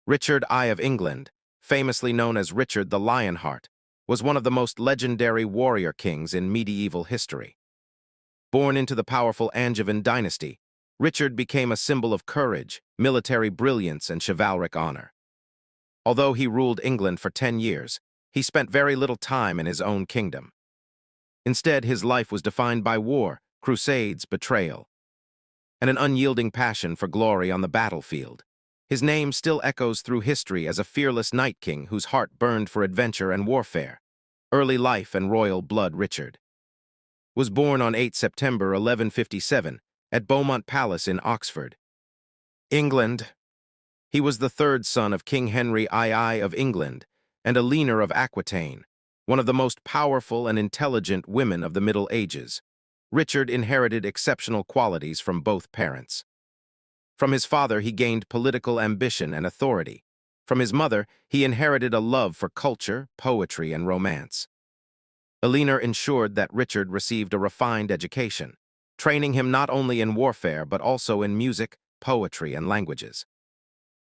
Richard I of England, famously known as Richard the Lionheart, was one of the most legendary warrior kings in medieval history. Born into the powerful Angevin dynasty, Richard became a symbol of courage, military brilliance, and chivalric honor. Although he ruled England for 10 years, he spent very little time in his own kingdom. Instead, his life was defined by war, crusades, betrayal, and an unyielding passion for glory on the battlefield. His name still echoes through history as a fearless night king whose heart burned for adventure and warfare. Early life and royal blood. Richard was born on 8 September 1157 at Beaumont Palace in Oxford, England. He was the third son of King Henry II of England and Eleanor of Aquitaine, one of the most powerful and intelligent women of the Middle Ages. Richard inherited exceptional qualities from both parents. From his father, he gained political ambition and authority. From his mother, he inherited a love for culture, poetry, and romance. Eleanor ensured that Richard received a refined education, training him not only in warfare but also in music, poetry, and languages.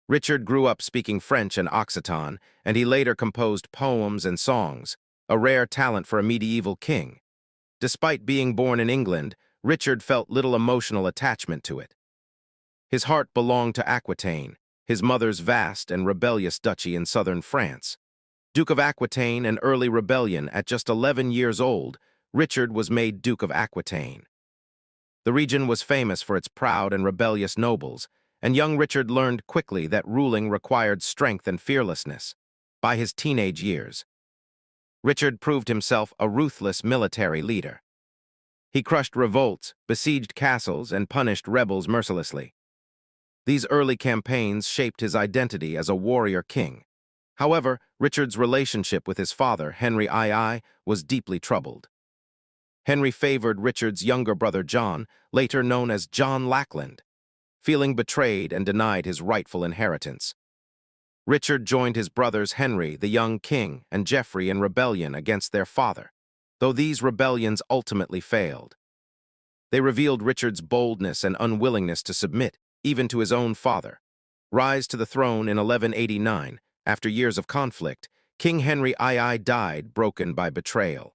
Richard grew up speaking French and Occitan, and he later composed poems and songs, a rare talent for a medieval king. Despite being born in England, Richard felt little emotional attachment to it. His heart belonged to Aquitaine, his mother's vast and rebellious duchy in southern France. Duke of Aquitaine and early rebellion. At just 11 years old, Richard was made Duke of Aquitaine. The region was famous for its proud and rebellious nobles, and young Richard learned quickly that ruling required strength and fearlessness. By his teenage years, Richard proved himself a ruthless military leader. He crushed revolts, besieged castles, and punished rebels mercilessly. These early campaigns shaped his identity as a warrior king. However, Richard's relationship with his father, Henry II, was deeply troubled. Henry favored Richard's younger brother John, later known as John Lackland, feeling betrayed and denied his rightful inheritance. Richard joined his brothers Henry, the young king, and Geoffrey in rebellion against their father, though these rebellions ultimately failed. They revealed Richard's boldness and unwillingness to submit, even to his own father. Rise to the throne in 1189, after years of conflict, King Henry II died, broken by betrayal.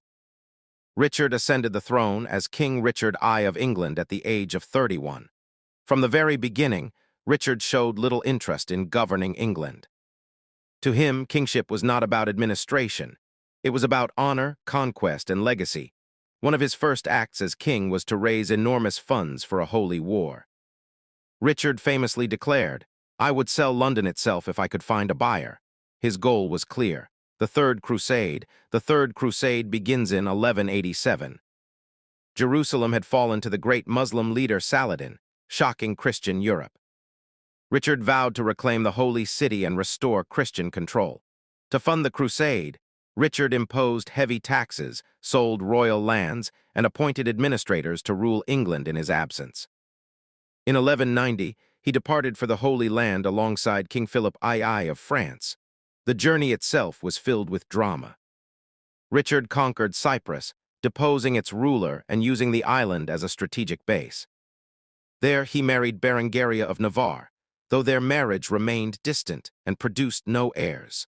Richard ascended the throne as King Richard I of England at the age of 31. From the very beginning, Richard showed little interest in governing England. To him, kingship was not about administration. It was about honor, conquest, and legacy. One of his first acts as king was to raise enormous funds for a holy war. Richard famously declared, "I would sell London itself if I could find a buyer." His goal was clear: the Third Crusade. The Third Crusade begins in 1187. Jerusalem had fallen to the great Muslim leader Saladin, shocking Christian Europe. Richard vowed to reclaim the holy city and restore Christian control. To fund the crusade, Richard imposed heavy taxes, sold royal lands, and appointed administrators to rule England in his absence. In 1190, he departed for the Holy Land alongside King Philip II of France. The journey itself was filled with drama. Richard conquered Cyprus, deposing its ruler and using the island as a strategic base. There he married Berengaria of Navarre, though their marriage remained distant and produced no heirs.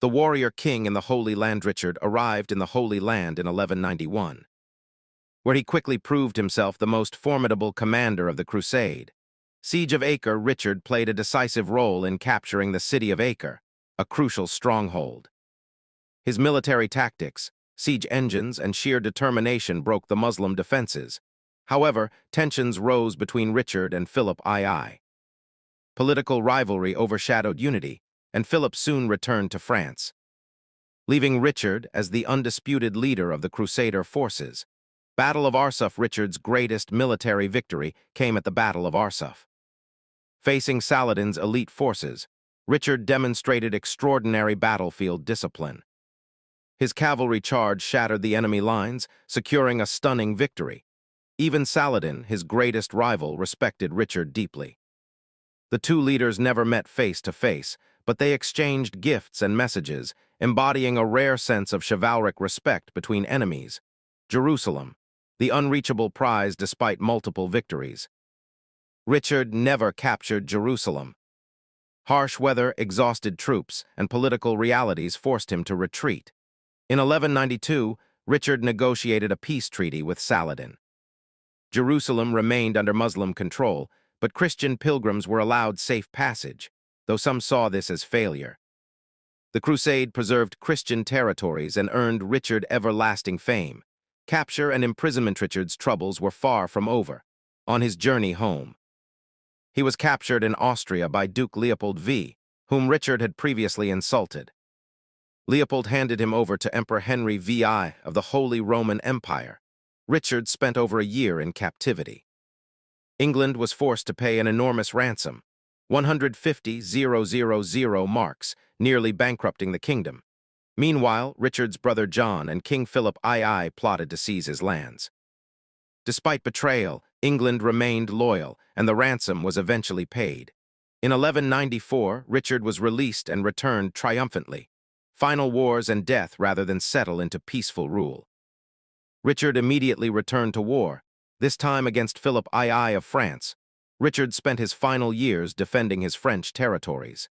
The warrior king in the Holy Land. Richard arrived in the Holy Land in 1191, where he quickly proved himself the most formidable commander of the crusade. Siege of Acre. Richard played a decisive role in capturing the city of Acre, a crucial stronghold. His military tactics, siege engines, and sheer determination broke the Muslim defenses. However, tensions rose between Richard and Philip II. Political rivalry overshadowed unity, and Philip soon returned to France, leaving Richard as the undisputed leader of the Crusader forces. Battle of Arsuf. Richard's greatest military victory came at the Battle of Arsuf. Facing Saladin's elite forces, Richard demonstrated extraordinary battlefield discipline. His cavalry charge shattered the enemy lines, securing a stunning victory. Even Saladin, his greatest rival, respected Richard deeply. The two leaders never met face to face, but they exchanged gifts and messages, embodying a rare sense of chivalric respect between enemies. Jerusalem, the unreachable prize despite multiple victories. Richard never captured Jerusalem. Harsh weather exhausted troops, and political realities forced him to retreat. In 1192, Richard negotiated a peace treaty with Saladin. Jerusalem remained under Muslim control, but Christian pilgrims were allowed safe passage, though some saw this as failure. The crusade preserved Christian territories and earned Richard everlasting fame. Capture and imprisonment. Richard's troubles were far from over. On his journey home, he was captured in Austria by Duke Leopold V, whom Richard had previously insulted. Leopold handed him over to Emperor Henry VI of the Holy Roman Empire. Richard spent over a year in captivity. England was forced to pay an enormous ransom, 150,000 marks, nearly bankrupting the kingdom. Meanwhile, Richard's brother John and King Philip II plotted to seize his lands. Despite betrayal, England remained loyal, and the ransom was eventually paid. In 1194, Richard was released and returned triumphantly. Final wars and death rather than settle into peaceful rule. Richard immediately returned to war, this time against Philip II of France. Richard spent his final years defending his French territories.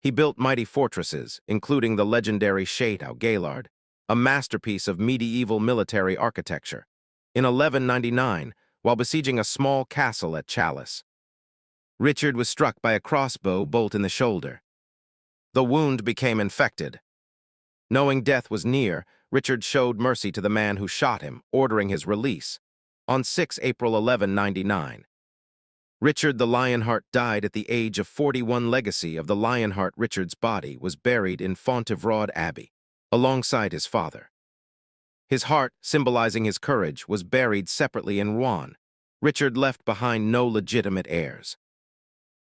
He built mighty fortresses, including the legendary Château-Gaillard, a masterpiece of medieval military architecture. In 1199, while besieging a small castle at Chalice, Richard was struck by a crossbow bolt in the shoulder. The wound became infected. Knowing death was near, Richard showed mercy to the man who shot him, ordering his release. On 6 April 1199, Richard the Lionheart died at the age of 41. Legacy of the Lionheart. Richard's body was buried in Fontevraud Abbey, alongside his father. His heart, symbolizing his courage, was buried separately in Rouen. Richard left behind no legitimate heirs.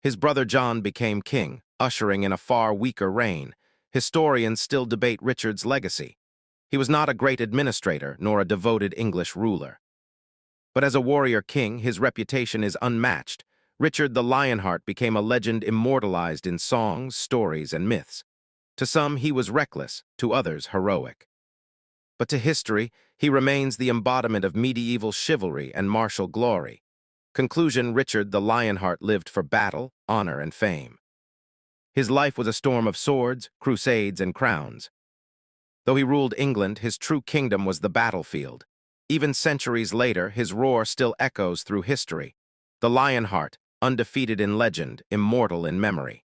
His brother John became king, ushering in a far weaker reign. Historians still debate Richard's legacy. He was not a great administrator nor a devoted English ruler. But as a warrior king, his reputation is unmatched. Richard the Lionheart became a legend immortalized in songs, stories, and myths. To some, he was reckless, to others, heroic. But to history, he remains the embodiment of medieval chivalry and martial glory. Conclusion: Richard the Lionheart lived for battle, honor, and fame. His life was a storm of swords, crusades, and crowns. Though he ruled England, his true kingdom was the battlefield. Even centuries later, his roar still echoes through history. The Lionheart, undefeated in legend, immortal in memory.